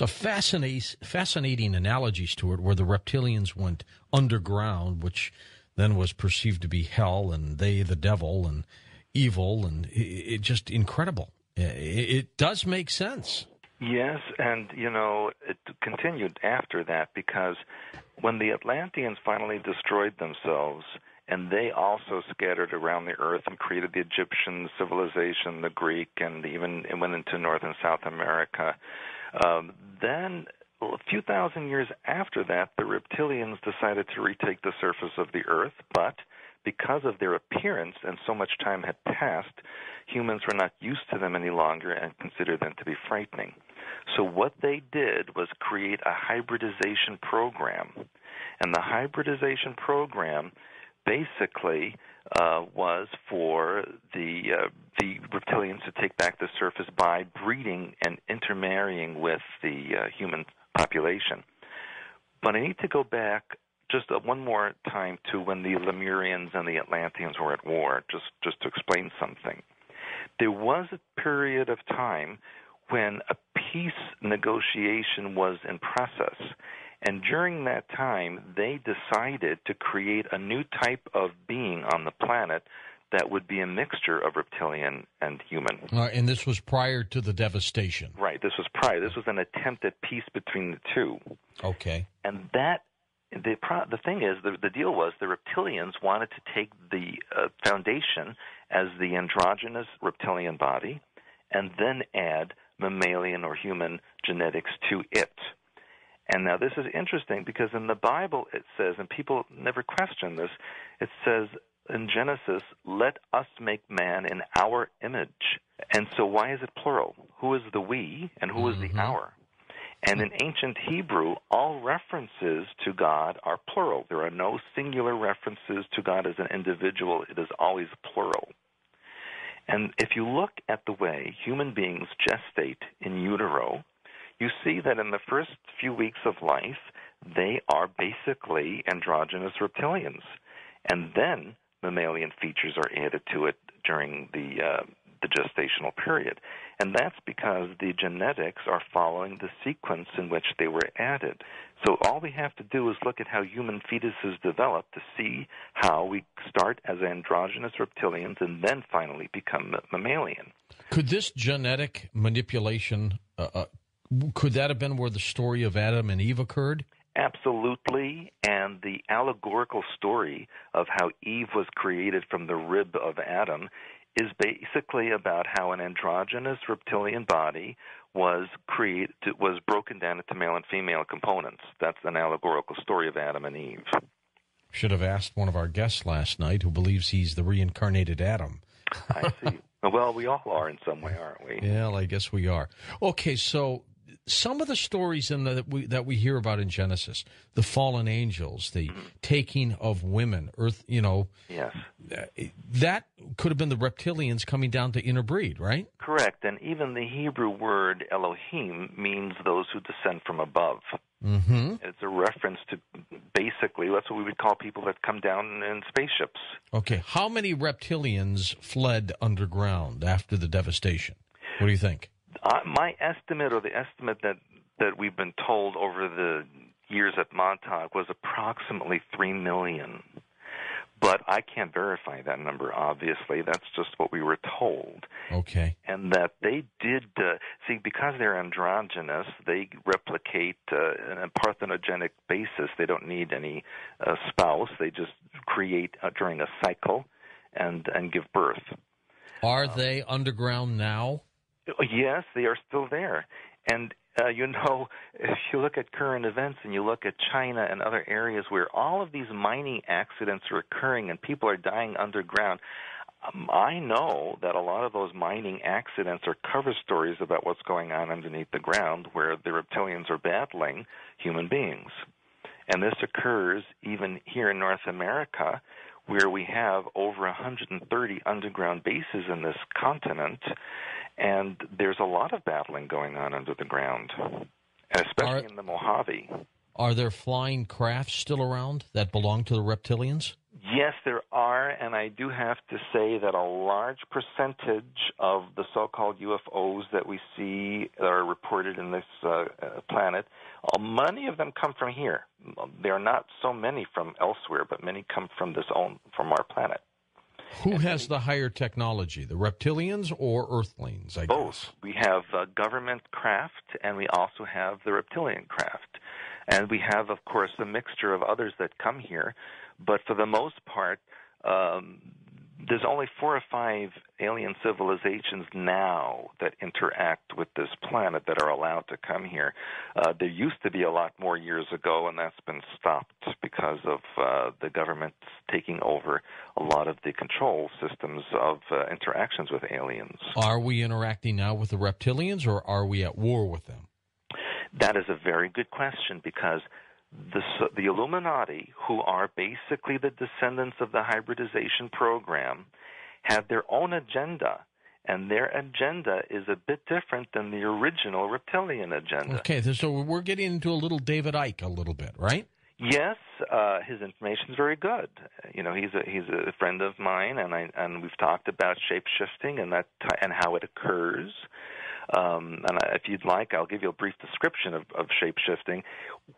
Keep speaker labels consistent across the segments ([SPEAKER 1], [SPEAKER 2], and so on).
[SPEAKER 1] It's a fascinating analogy, Stuart, where the reptilians went underground, which then was perceived to be hell, and they the devil and evil, and it just incredible. It does make sense.
[SPEAKER 2] Yes, and, it continued after that, because when the Atlanteans finally destroyed themselves, and they also scattered around the earth and created the Egyptian civilization, the Greek, and even it went into North and South America, then a few thousand years after that, the reptilians decided to retake the surface of the earth, but because of their appearance and so much time had passed, humans were not used to them any longer and considered them to be frightening. So what they did was create a hybridization program. And the hybridization program basically was for the reptilians to take back the surface by breeding and intermarrying with the human population. But I need to go back just one more time to when the Lemurians and the Atlanteans were at war, just to explain something. There was a period of time when a peace negotiation was in process, and during that time, they decided to create a new type of being on the planet that would be a mixture of reptilian and human.
[SPEAKER 1] And this was prior to the devastation.
[SPEAKER 2] Right, this was prior. This was an attempt at peace between the two.
[SPEAKER 1] Okay.
[SPEAKER 2] And the thing is, the deal was the reptilians wanted to take the foundation as the androgynous reptilian body and then add mammalian or human genetics to it. And now this is interesting because in the Bible it says, and people never question this, it says in Genesis, let us make man in our image. And so why is it plural? Who is the we and who is the our? And in ancient Hebrew, all references to God are plural. There are no singular references to God as an individual. It is always plural. And if you look at the way human beings gestate in utero, you see that in the first few weeks of life, they are basically androgynous reptilians. And then mammalian features are added to it during the gestational period. And that's because the genetics are following the sequence in which they were added. So all we have to do is look at how human fetuses develop to see how we start as androgynous reptilians and then finally become mammalian.
[SPEAKER 1] Could this genetic manipulation, could that have been where the story of Adam and Eve occurred?
[SPEAKER 2] Absolutely, and the allegorical story of how Eve was created from the rib of Adam is basically about how an androgynous reptilian body was broken down into male and female components. That's an allegorical story of Adam and Eve.
[SPEAKER 1] Should have asked one of our guests last night who believes he's the reincarnated Adam.
[SPEAKER 2] I see. Well, we all are in some way, aren't we?
[SPEAKER 1] Yeah, I guess we are. Okay, so some of the stories that we hear about in Genesis, the fallen angels, the taking of women, earth,
[SPEAKER 2] Yes.
[SPEAKER 1] That could have been the reptilians coming down to interbreed, right?
[SPEAKER 2] Correct, and even the Hebrew word Elohim means those who descend from above.
[SPEAKER 1] Mm-hmm.
[SPEAKER 2] It's a reference to basically, that's what we would call people that come down in spaceships.
[SPEAKER 1] Okay, how many reptilians fled underground after the devastation? What do you think?
[SPEAKER 2] My estimate, or the estimate that we've been told over the years at Montauk, was approximately 3 million. But I can't verify that number, obviously. That's just what we were told.
[SPEAKER 1] Okay.
[SPEAKER 2] And that they did, because they're androgynous, they replicate on a parthenogenic basis. They don't need any spouse. They just create during a cycle and give birth.
[SPEAKER 1] Are they underground now?
[SPEAKER 2] Yes, they are still there. And, if you look at current events and you look at China and other areas where all of these mining accidents are occurring and people are dying underground, I know that a lot of those mining accidents are cover stories about what's going on underneath the ground where the reptilians are battling human beings. And this occurs even here in North America, where we have over 130 underground bases in this continent, and there's a lot of battling going on under the ground, especially in the Mojave.
[SPEAKER 1] Are there flying crafts still around that belong to the reptilians?
[SPEAKER 2] Yes, there are, and I do have to say that a large percentage of the so-called UFOs that we see that are reported in this planet, many of them come from here. There are not so many from elsewhere, but many come from from our planet.
[SPEAKER 1] Who has the higher technology, the reptilians or Earthlings, I guess?
[SPEAKER 2] Both. We have government craft, and we also have the reptilian craft. And we have, of course, a mixture of others that come here. But for the most part, there's only 4 or 5 alien civilizations now that interact with this planet that are allowed to come here. There used to be a lot more years ago, and that's been stopped because of the government taking over a lot of the control systems of interactions with aliens.
[SPEAKER 1] Are we interacting now with the reptilians, or are we at war with them?
[SPEAKER 2] That is a very good question, because the Illuminati, who are basically the descendants of the hybridization program, have their own agenda, and their agenda is a bit different than the original reptilian agenda.
[SPEAKER 1] Okay, so we're getting into a little David Icke a little bit, right?
[SPEAKER 2] Yes, his information is very good. You know, he's a friend of mine, and we've talked about shape-shifting and how it occurs. If you'd like, I'll give you a brief description of shape-shifting.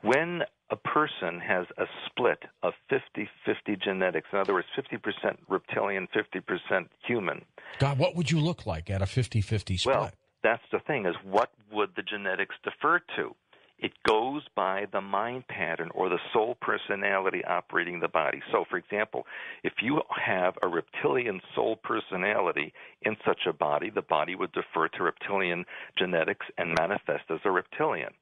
[SPEAKER 2] When a person has a split of 50-50 genetics, in other words, 50% reptilian, 50% human.
[SPEAKER 1] God, what would you look like at a 50-50 split?
[SPEAKER 2] Well, that's the thing, is what would the genetics defer to? It goes by the mind pattern or the soul personality operating the body. So, for example, if you have a reptilian soul personality in such a body, the body would defer to reptilian genetics and manifest as a reptilian.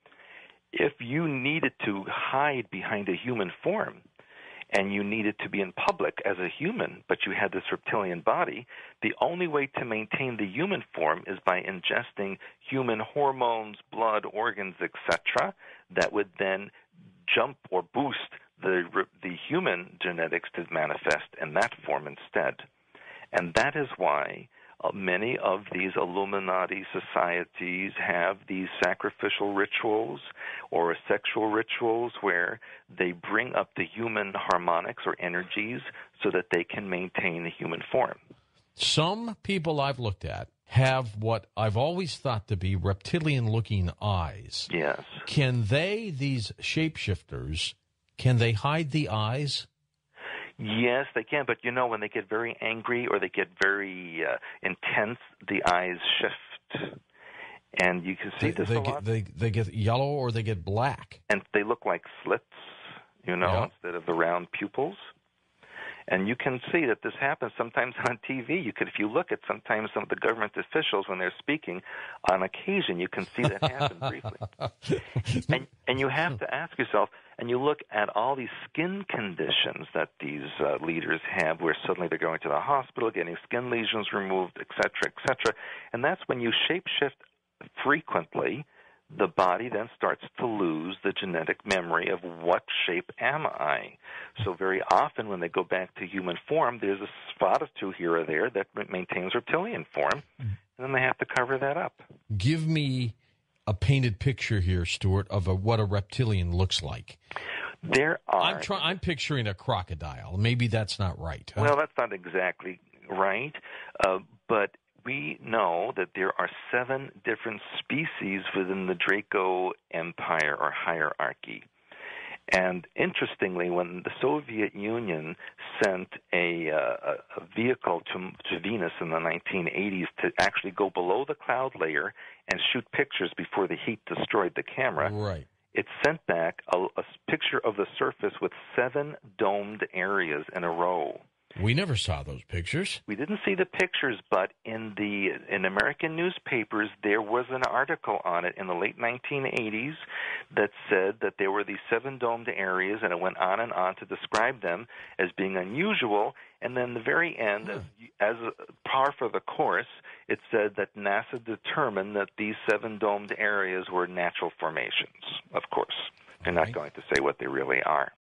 [SPEAKER 2] If you needed to hide behind a human form, and you needed to be in public as a human, but you had this reptilian body, the only way to maintain the human form is by ingesting human hormones, blood, organs, etc., that would then jump or boost the human genetics to manifest in that form instead. And that is why many of these Illuminati societies have these sacrificial rituals or sexual rituals where they bring up the human harmonics or energies so that they can maintain the human form.
[SPEAKER 1] Some people I've looked at have what I've always thought to be reptilian-looking eyes.
[SPEAKER 2] Yes.
[SPEAKER 1] Can these shapeshifters, can they hide the eyes?
[SPEAKER 2] Yes, they can, but you know, when they get very angry or they get very intense, the eyes shift. And you can see this a lot.
[SPEAKER 1] They get yellow or they get black.
[SPEAKER 2] And they look like slits, instead of the round pupils. And you can see that this happens sometimes on TV. If you look at sometimes some of the government officials when they're speaking, on occasion you can see that happen briefly. And you have to ask yourself, and you look at all these skin conditions that these leaders have, where suddenly they're going to the hospital, getting skin lesions removed, et cetera, and that's when you shapeshift frequently. The body then starts to lose the genetic memory of what shape am I. So very often when they go back to human form, there's a spot or two here or there that maintains reptilian form, and then they have to cover that up.
[SPEAKER 1] Give me a painted picture here, Stuart, of what a reptilian looks like.
[SPEAKER 2] There are.
[SPEAKER 1] I'm picturing a crocodile. Maybe that's not right. Huh?
[SPEAKER 2] Well, that's not exactly right, but we know that there are 7 different species within the Draco Empire or hierarchy. And interestingly, when the Soviet Union sent a vehicle to Venus in the 1980s to actually go below the cloud layer and shoot pictures before the heat destroyed the camera,
[SPEAKER 1] right,
[SPEAKER 2] it sent back a picture of the surface with 7 domed areas in a row.
[SPEAKER 1] We never saw those pictures.
[SPEAKER 2] We didn't see the pictures, but in American newspapers, there was an article on it in the late 1980s that said that there were these 7 domed areas, and it went on and on to describe them as being unusual. And then the very end, as par for the course, it said that NASA determined that these 7 domed areas were natural formations. Of course, they're not going to say what they really are.